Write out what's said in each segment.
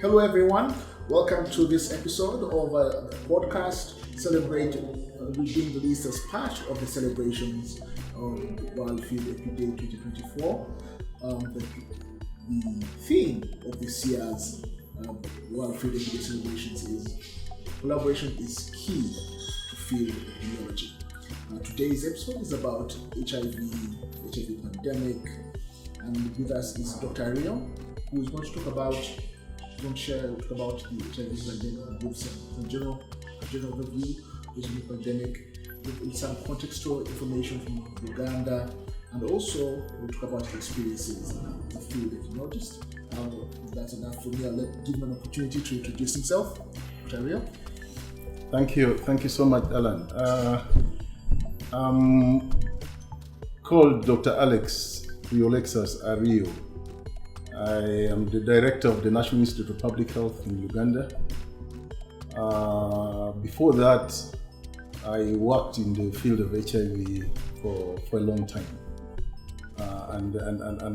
Hello everyone, welcome to this episode of the podcast celebrating being released as part of the celebrations of World Field Epidemic 2024. The theme of this year's World Field Epidemic celebrations is collaboration is key to field epidemiology. Today's episode is about HIV pandemic, and with us is Dr. Ario, who is going to talk about the HIV pandemic and give some general overview of the pandemic with some contextual information from Uganda, and also we'll talk about his experiences as a field epidemiologist. That's enough for me. I'll give him an opportunity to introduce himself. Dr. Ario. Thank you so much, Alan. I'm called Dr. Riolexus Ario. I am the director of the National Institute of Public Health in Uganda. Before that, I worked in the field of HIV for a long time.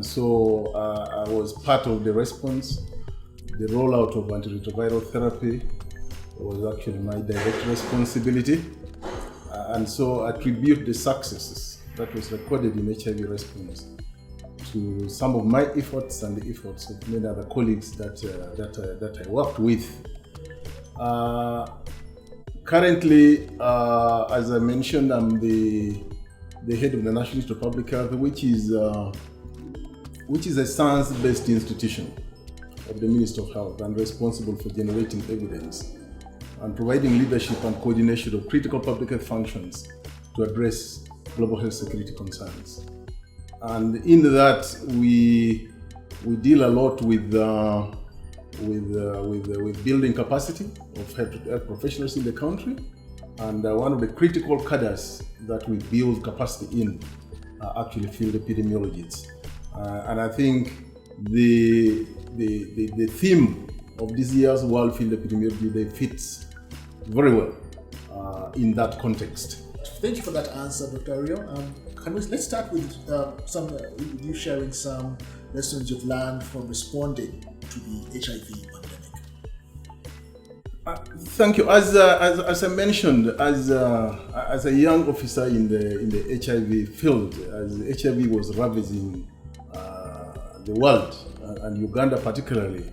So I was part of the response. The rollout of antiretroviral therapy was actually my direct responsibility. And so I attribute the successes that was recorded in HIV response to some of my efforts and the efforts of many other colleagues that I worked with. Currently, as I mentioned, I'm the head of the National Institute of Public Health, which is a science-based institution of the Ministry of Health and responsible for generating evidence and providing leadership and coordination of critical public health functions to address global health security concerns. And in that, we deal a lot with building capacity of health professionals in the country. And one of the critical cadres that we build capacity in are actually field epidemiologists. And I think the theme of this year's World Field Epidemiology Day fits very well in that context. Thank you for that answer, Dr. Ario. Let's start with you sharing some lessons you've learned from responding to the HIV pandemic. Thank you. As I mentioned, as a young officer in the HIV field, as HIV was ravaging the world and Uganda particularly,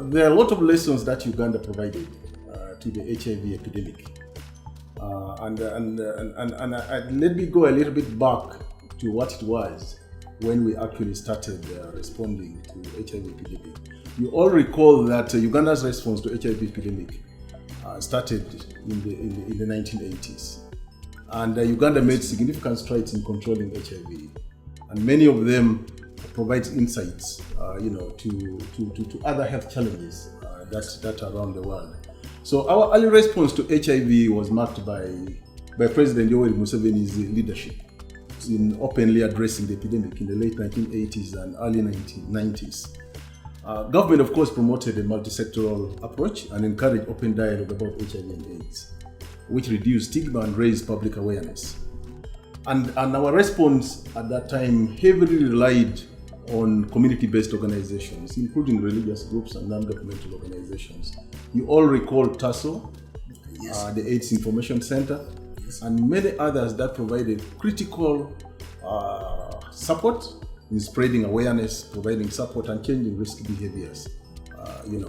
there are a lot of lessons that Uganda provided to the HIV epidemic. Let me go a little bit back to what it was when we actually started responding to HIV epidemic. You all recall that Uganda's response to HIV epidemic started in the 1980s, and Uganda made significant strides in controlling HIV, and many of them provide insights, to other health challenges that are around the world. So our early response to HIV was marked by President Yoweri Museveni's leadership in openly addressing the epidemic in the late 1980s and early 1990s. Government, of course, promoted a multi-sectoral approach and encouraged open dialogue about HIV and AIDS, which reduced stigma and raised public awareness. And our response at that time heavily relied on community-based organizations, including religious groups and non-governmental organizations. You all recall TASO, yes. The AIDS Information Center, yes. And many others that provided critical support in spreading awareness, providing support and changing risk behaviors, in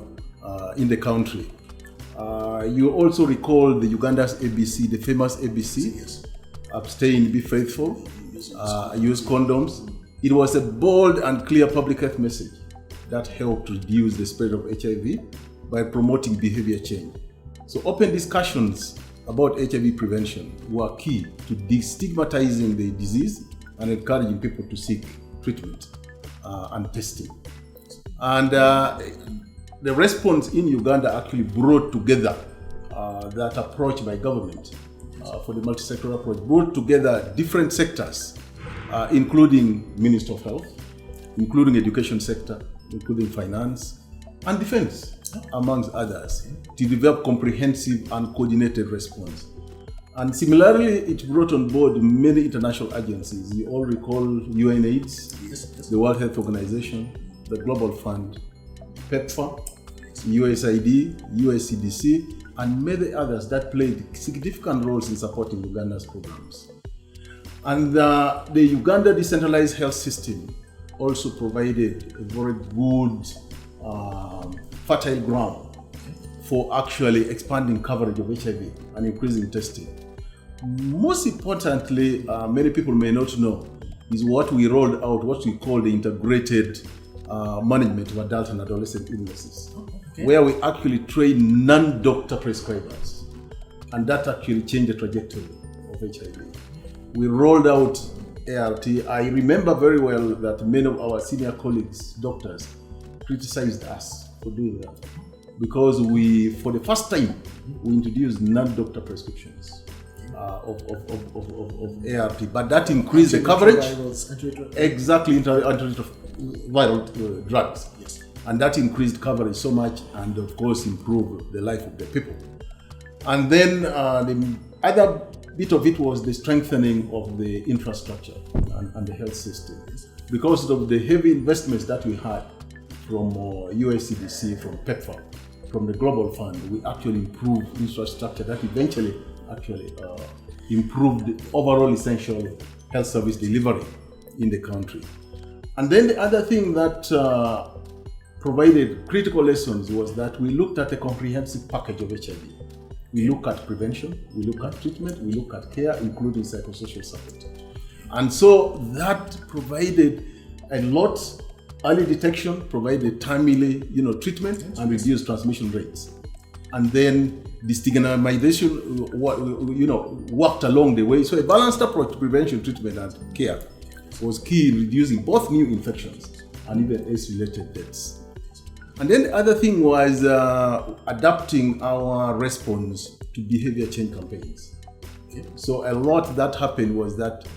the country. You also recall the Uganda's ABC, the famous ABC, yes. Abstain, be faithful, use condoms. It was a bold and clear public health message that helped reduce the spread of HIV by promoting behavior change. So open discussions about HIV prevention were key to destigmatizing the disease and encouraging people to seek treatment and testing. And the response in Uganda actually brought together that approach by government for the multi-sectoral approach, brought together different sectors, including Ministry of Health, including education sector, including finance and defense, amongst others, to develop comprehensive and coordinated response. And similarly, it brought on board many international agencies. You all recall UNAIDS, yes. The World Health Organization, the Global Fund, PEPFAR, USAID, USCDC, and many others that played significant roles in supporting Uganda's programs. And the Uganda decentralized health system also provided a very good fertile ground for actually expanding coverage of HIV and increasing testing. Most importantly, many people may not know, is what we rolled out, what we call the integrated management of adult and adolescent illnesses, where we actually train non-doctor prescribers, and that actually changed the trajectory of HIV. We rolled out ART. I remember very well that many of our senior colleagues, doctors, criticized us for doing that, because for the first time, we introduced non-doctor prescriptions of ART, but that increased the coverage. Exactly, antiretroviral drugs. Yes. And that increased coverage so much, and of course improved the life of the people. And then the other bit of it was the strengthening of the infrastructure and the health system. Because of the heavy investments that we had from USCDC, from PEPFAR, from the Global Fund, we actually improved infrastructure that eventually improved the overall essential health service delivery in the country. And then the other thing that provided critical lessons was that we looked at a comprehensive package of HIV. We look at prevention, we look at treatment, we look at care, including psychosocial support. And so that provided a lot, early detection, provided timely, treatment, and reduced transmission rates. And then destigmatization, worked along the way. So a balanced approach to prevention, treatment, and care was key in reducing both new infections and even AIDS-related deaths. And then the other thing was adapting our response to behavior change campaigns. Okay. So a lot that happened was that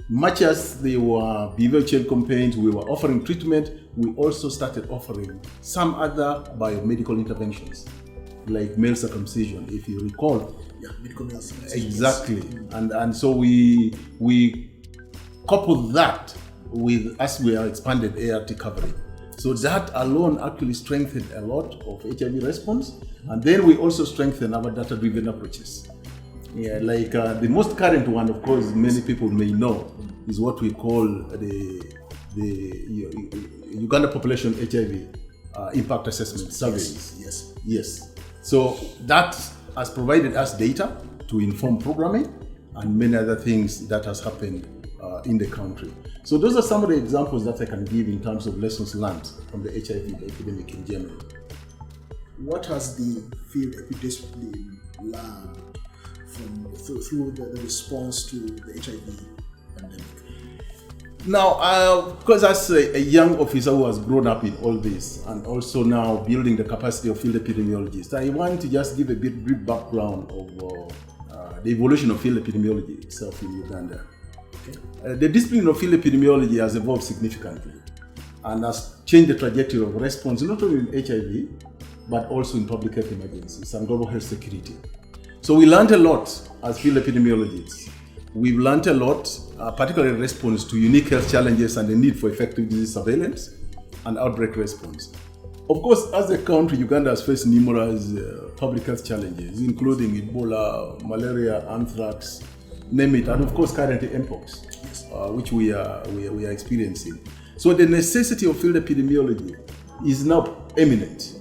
much as they were behavior change campaigns, we were offering treatment, we also started offering some other biomedical interventions, like male circumcision, if you recall. Yeah, medical male circumcision. Exactly. And so we coupled that with, as we are expanded ART coverage. So that alone actually strengthened a lot of HIV response. And then we also strengthened our data-driven approaches. Yeah, like the most current one, of course, many people may know, is what we call the Uganda Population HIV Impact Assessment Surveys. Yes. So that has provided us data to inform programming and many other things that has happened in the country. So those are some of the examples that I can give in terms of lessons learned from the HIV epidemic in general. What has the field epidemiologist learned through the response to the HIV pandemic? Now, because as a young officer who has grown up in all this and also now building the capacity of field epidemiologists, I want to just give a brief background of the evolution of field epidemiology itself in Uganda. The discipline of field epidemiology has evolved significantly and has changed the trajectory of response not only in HIV but also in public health emergencies and global health security. So we learned a lot as field epidemiologists. We've learned a lot, particularly in response to unique health challenges and the need for effective disease surveillance and outbreak response. Of course, as a country, Uganda has faced numerous public health challenges, including Ebola, malaria, anthrax, name it, and of course currently mpox, which we are experiencing. So the necessity of field epidemiology is now eminent.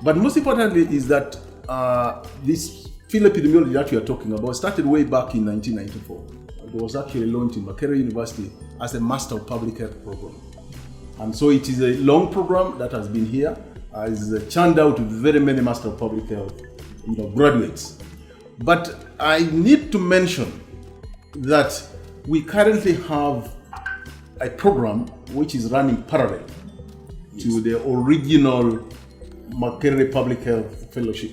But most importantly is that this field epidemiology that we are talking about started way back in 1994. It was actually launched in Makerere University as a Master of Public Health program. And so it is a long program that has been here, has churned out very many Master of Public Health graduates. But I need to mention that we currently have a program which is running parallel to the original Makerere Public Health Fellowship,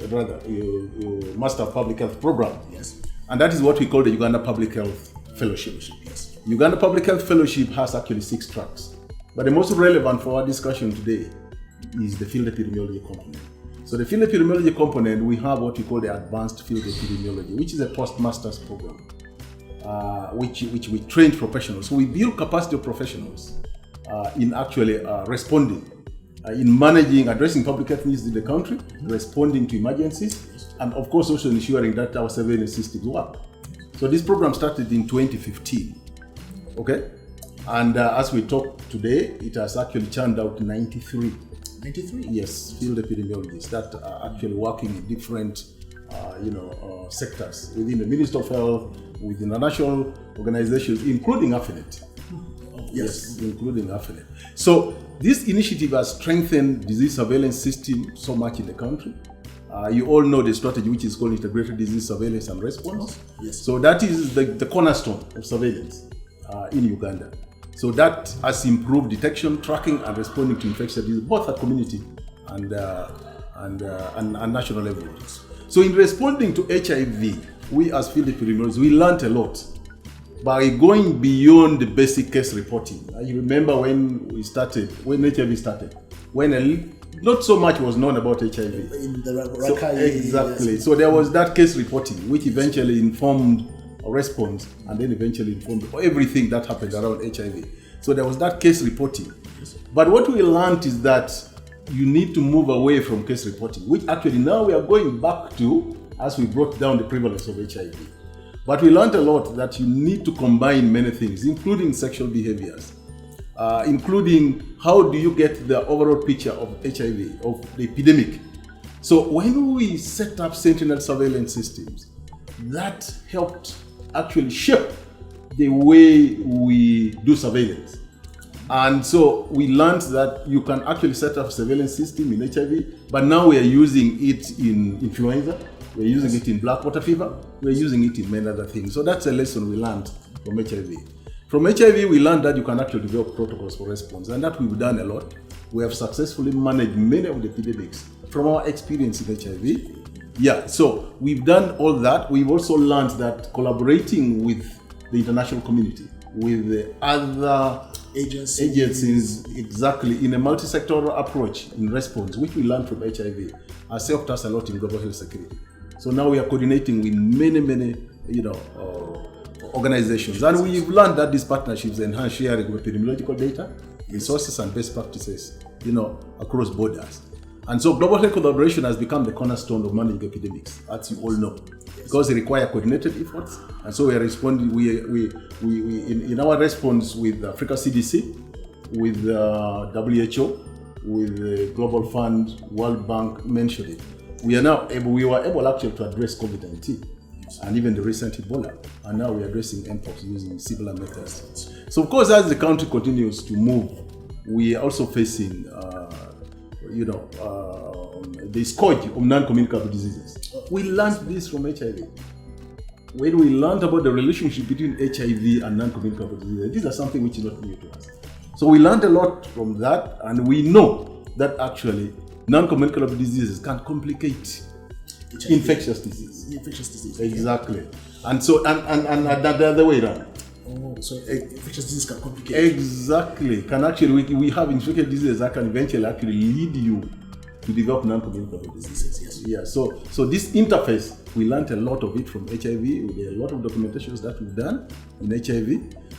Master of Public Health program. Yes. And that is what we call the Uganda Public Health Fellowship. Yes. Uganda Public Health Fellowship has actually 6 tracks. But the most relevant for our discussion today is the field epidemiology component. So the field epidemiology component, we have what we call the advanced field epidemiology, which is a postmaster's program, which we train professionals. So we build capacity of professionals in actually responding in managing, addressing public health needs in the country, responding to emergencies, and of course also ensuring that our surveillance systems work. So this program started in 2015, okay? And as we talk today, it has actually churned out 93. 93? Yes, field epidemiologists that are actually working in different sectors within the Ministry of Health, within the national organizations, including AFINET. Yes, including AFINET. So this initiative has strengthened disease surveillance system so much in the country. You all know the strategy which is called integrated disease surveillance and response. Yes. So that is the cornerstone of surveillance in Uganda. So that has improved detection, tracking, and responding to infectious disease, both at community and national levels. So in responding to HIV, we as field epidemiologists, we learned a lot by going beyond the basic case reporting. You remember when HIV started, when not so much was known about HIV. In the exactly. Yes. So there was that case reporting, which eventually informed a response, and then eventually informed everything that happened around HIV. So there was that case reporting. But what we learned is that you need to move away from case reporting, which actually now we are going back to as we brought down the prevalence of HIV. But we learned a lot that you need to combine many things, including sexual behaviors, including how do you get the overall picture of HIV, of the epidemic. So when we set up sentinel surveillance systems, that helped actually shape the way we do surveillance. And so we learned that you can actually set up a surveillance system in HIV, but now we are using it in influenza, we're using it in black water fever, we're using it in many other things. So that's a lesson we learned from HIV. From HIV, we learned that you can actually develop protocols for response, and that we've done a lot. We have successfully managed many of the epidemics from our experience in HIV. Yeah, so we've done all that. We've also learned that collaborating with the international community, with the other agencies, exactly, in a multi-sectoral approach in response, which we learned from HIV, has helped us a lot in global health security. So now we are coordinating with many, organizations, and we've learned that these partnerships enhance sharing of epidemiological data, resources, and best practices, across borders. And so global health collaboration has become the cornerstone of managing epidemics, as you all know, because they require coordinated efforts. And so we are responding. We in our response with Africa CDC, with WHO, with the Global Fund, World Bank mentioned it. We were able actually to address COVID-19 and even the recent Ebola, and now we are addressing mpox using similar methods. So of course, as the country continues to move, we are also facing the scourge of non-communicable diseases. We learned this from HIV. When we learned about the relationship between HIV and non-communicable diseases, these are something which is not new to us. So we learned a lot from that, and we know that actually non-communicable diseases can complicate HIV. Infectious disease. Exactly. And so, and the other way around. Oh, so infectious disease can complicate. Exactly. Can actually, we have infectious diseases that can eventually actually lead you to develop non-communicable diseases. Yes. Yeah. So this interface, we learned a lot of it from HIV. There are a lot of documentations that we've done in HIV.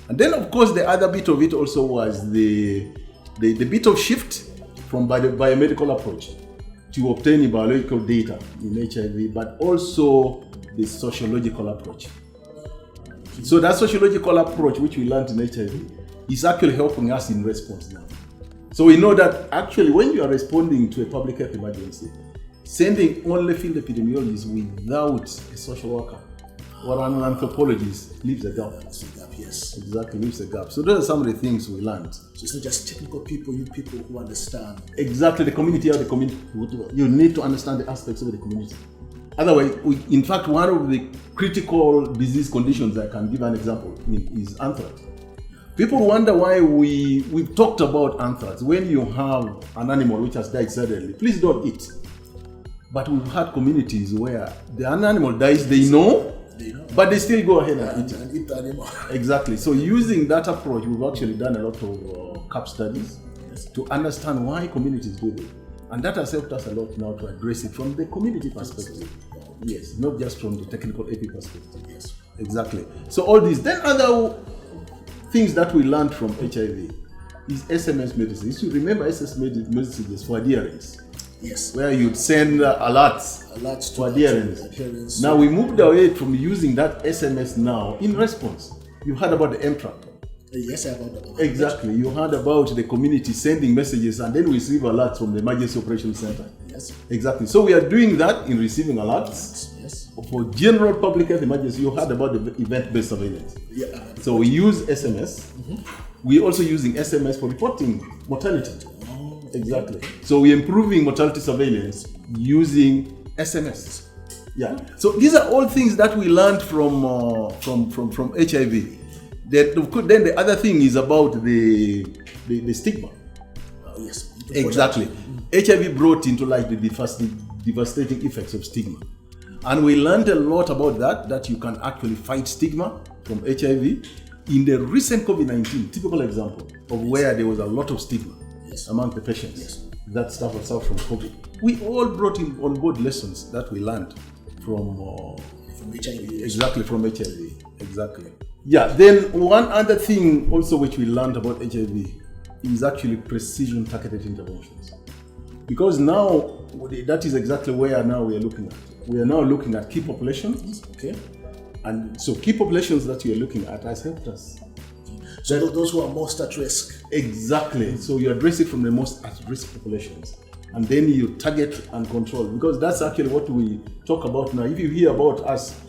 And then, of course, the other bit of it also was the bit of shift from the biomedical approach to obtaining biological data in HIV, but also the sociological approach. So that sociological approach, which we learned in HIV, is actually helping us in response now. So we know that actually when you are responding to a public health emergency, sending only field epidemiologists without a social worker or an anthropologist leaves a gap. Yes. Exactly, leaves a gap. So those are some of the things we learned. So it's not just technical people, you people who understand. Exactly, the community of the community. You need to understand the aspects of the community. Otherwise, in fact, one of the critical disease conditions, I can give an example, is anthrax. People wonder why we've talked about anthrax. When you have an animal which has died suddenly, please don't eat. But we've had communities where the animal dies, they know, but they still go ahead and eat the animal. Exactly. So using that approach, we've actually done a lot of CAP studies to understand why communities do this. And that has helped us a lot now to address it from the community perspective. Yes, not just from the technical AP perspective. Yes. Exactly. So all these. Then other things that we learned from HIV is SMS messages. You remember SMS messages for adherence, Yes. where you'd send alerts Alerts for adherence. adherence. Now we moved away from using that SMS now in response. You heard about the M-Track. Yes, I about that. Exactly. You heard about the community sending messages and then we receive alerts from the Emergency Operations Center. Yes. Exactly. So we are doing that in receiving alerts. Yes. For general public health emergency, you heard about the event-based surveillance. Yeah. So we use SMS. We're also using SMS for reporting mortality. Oh, Exactly. So we're improving mortality surveillance using SMS. Yeah. So these are all things that we learned from HIV. Then the other thing is about the stigma. Yes. Exactly. HIV brought into light the devastating effects of stigma. And we learned a lot about that you can actually fight stigma from HIV. In the recent COVID-19, typical example of where there was a lot of stigma among the patients that suffered from COVID. We all brought in on board lessons that we learned from HIV. Exactly, from HIV. Exactly. Yeah, then one other thing also which we learned about HIV is actually precision targeted interventions. Because now, that is exactly where now we are looking at. We are now looking at key populations. Okay. And so key populations that we are looking at has helped us. So those who are most at risk. Exactly. So you address it from the most at-risk populations. And then you target and control. Because that's actually what we talk about now. If you hear about us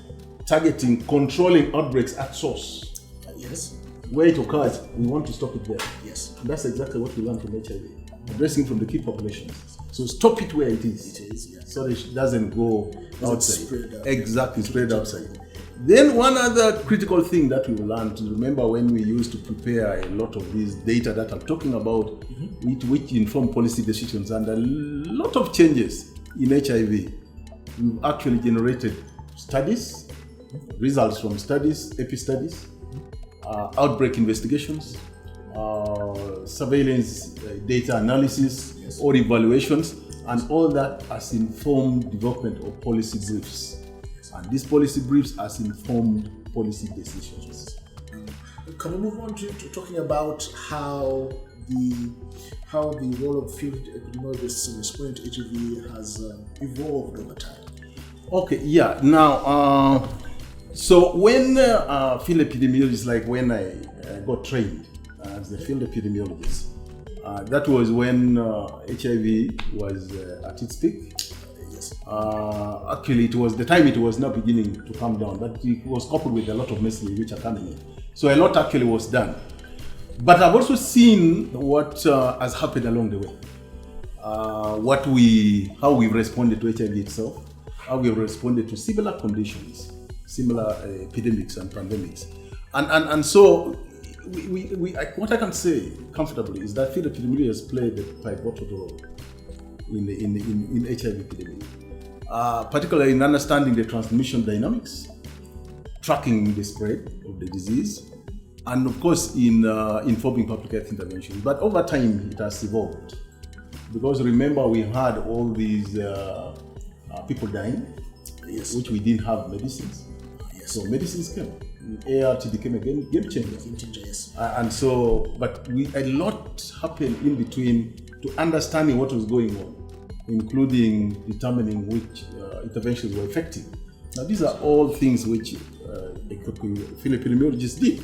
targeting, controlling outbreaks at source, Yes. where it occurs, we want to stop it there. Yes. And that's exactly what we learned from HIV. Addressing from the key populations. So stop it where it is. It is, yes. So that it doesn't go outside. Spread out. Exactly, spread outside. Then one other critical thing that we learned, remember when we used to prepare a lot of these data that I'm talking about, which inform policy decisions, and a lot of changes in HIV. We've actually generated studies, results from studies, epi studies, outbreak investigations, surveillance data analysis or evaluations, and all that has informed development of policy briefs. And these policy briefs has informed policy decisions. Can we move on to talking about how the role of field epidemiologists in responding to HIV has evolved over time? Okay, yeah. Now, so when field epidemiologists, like when I got trained as a field epidemiologist, that was when HIV was at its peak. Actually, it was the time it was now beginning to come down, but it was coupled with a lot of messages which are coming in. So a lot actually was done. But I've also seen what has happened along the way. How we've responded to HIV itself, how we've responded to similar conditions, similar epidemics and pandemics. And so what I can say comfortably is that field epidemiology has played a pivotal role in HIV epidemic, particularly in understanding the transmission dynamics, tracking the spread of the disease, and of course in informing public health interventions. But over time it has evolved, because remember we had all these people dying, which we didn't have medicines. So medicines came. ART became a game changer. And so, but a lot happened in between to understanding what was going on, including determining which interventions were effective. Now, these are all things which field epidemiologists did.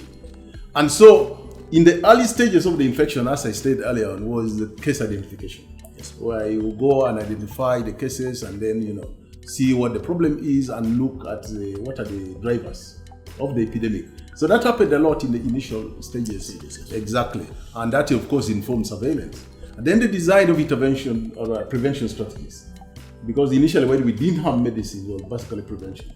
And so, in the early stages of the infection, as I stated earlier on, was the case identification, where you go and identify the cases and then, see what the problem is and look at what are the drivers of the epidemic. So that happened a lot in the initial stages. Exactly. And that, of course, informed surveillance. And then the design of intervention or prevention strategies. Because initially when we didn't have medicine, it was basically prevention.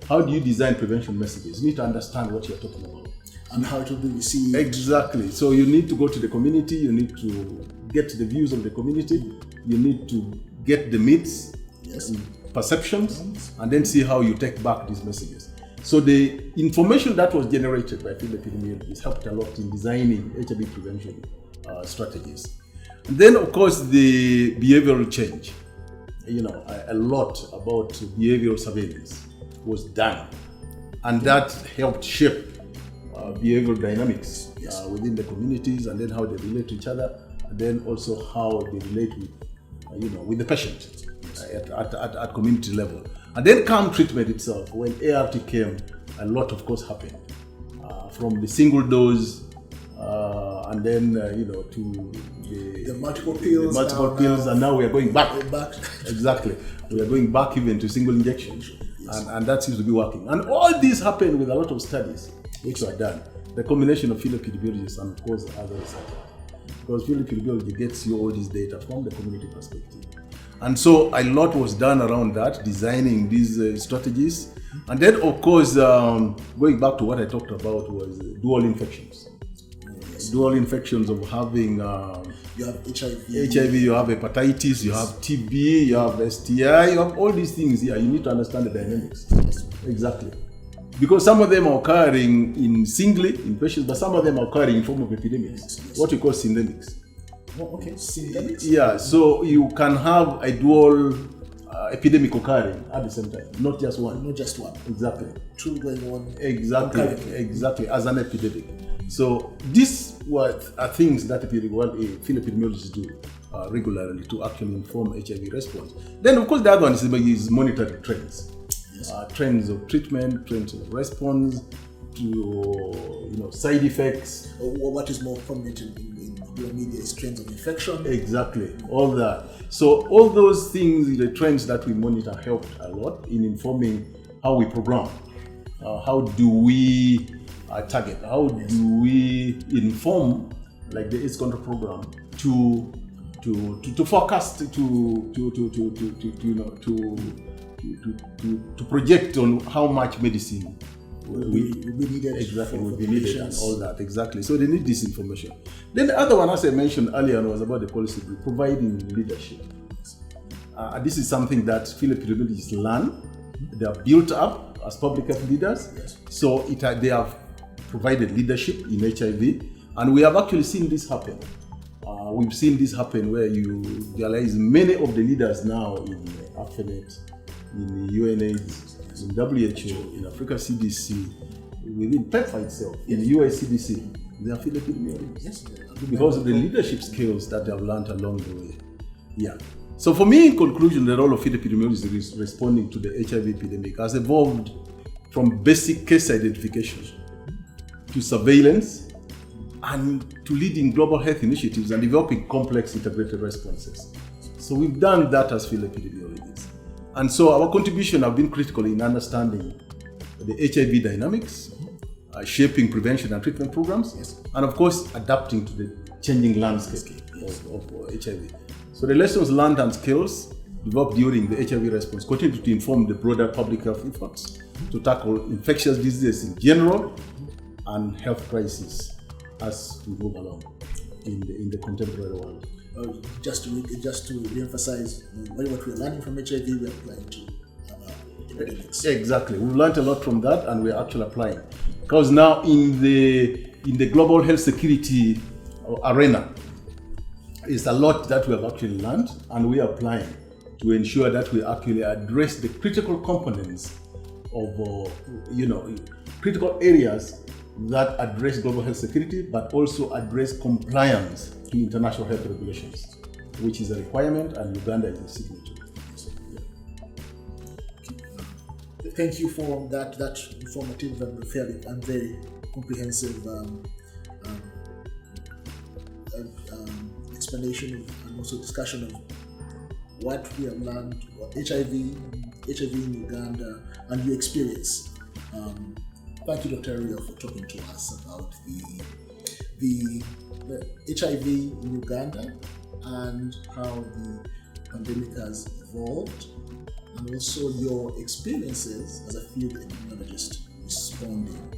How do you design prevention messages? You need to understand what you're talking about. And how to be received. Exactly. So you need to go to the community, you need to get the views of the community, you need to get the myths, perceptions, and then see how you take back these messages. So the information that was generated by field epidemiologists helped a lot in designing HIV prevention strategies. And then, of course, the behavioral change. A lot about behavioral surveillance was done, and that helped shape behavioral dynamics within the communities, and then how they relate to each other, and then also how they relate with, with the patient at community level. And then come treatment itself. When ART came, a lot of course happened. From the single dose, and then to the multiple pills. And now we are going back. Back. Exactly. We are going back even to single injection. And that seems to be working. And all this happened with a lot of studies which were done. The combination of field epidemiologists and of course other researchers. Because field epidemiology gets you all this data from the community perspective. And so a lot was done around that, designing these strategies. And then of course, going back to what I talked about was dual infections. Dual infections of having you have HIV, you have hepatitis, you have TB, you have STI, you have all these things here. You need to understand the dynamics. Exactly. Because some of them are occurring in singly in patients, but some of them are occurring in form of epidemics. What we call syndemics. Oh, okay, syndemics. Yeah, so you can have a dual epidemic occurring at the same time, not just one. Not just one. Exactly. Two going on. Exactly, as an epidemic. So these are things that field epidemiologists do regularly to actually inform HIV response. Then of course the other one is monitoring trends. Yes. Trends of treatment, trends of response, to side effects. What is more prominent in your media is trends of infection. Exactly, all that. So all those things, the trends that we monitor helped a lot in informing how we program. How do we target? How do we inform, like the AIDS control program, to forecast, to project on how much medicine will be needed. Exactly, will be needed and all that. Exactly. So they need this information. Then the other one, as I mentioned earlier, was about the policy providing leadership. This is something that field epidemiologists learn. They are built up as public health leaders. Yes. So they have provided leadership in HIV, and we have actually seen this happen. We've seen this happen where you realize many of the leaders now in AFNet, in UNAIDS, in WHO, in Africa CDC, within PEPFAR itself, in the US CDC, they are field epidemiologists. Yes. Because of the leadership skills that they have learned along the way. Yeah. So for me, in conclusion, the role of field epidemiologists is responding to the HIV epidemic has evolved from basic case identification to surveillance and to leading global health initiatives and developing complex integrated responses. So we've done that as field epidemiologists. And so our contribution have been critical in understanding the HIV dynamics, shaping prevention and treatment programs, yes, and of course, adapting to the changing landscape of HIV. So the lessons learned and skills developed during the HIV response continue to inform the broader public health efforts to tackle infectious diseases in general and health crises as we move along in the contemporary world. Just to re-emphasize what we're learning from HIV, we're applying to epidemics. Exactly, we've learned a lot from that, and we're actually applying. Because now in the global health security arena, it's a lot that we have actually learned, and we are applying to ensure that we actually address the critical components of critical areas that address global health security, but also address compliance to international health regulations, which is a requirement, and Uganda is a signatory. Thank you for that informative and very comprehensive explanation and also discussion of what we have learned about HIV in Uganda and your experience. Thank you, Dr. Ario, for talking to us about the HIV in Uganda and how the pandemic has evolved, and also your experiences as a field epidemiologist responding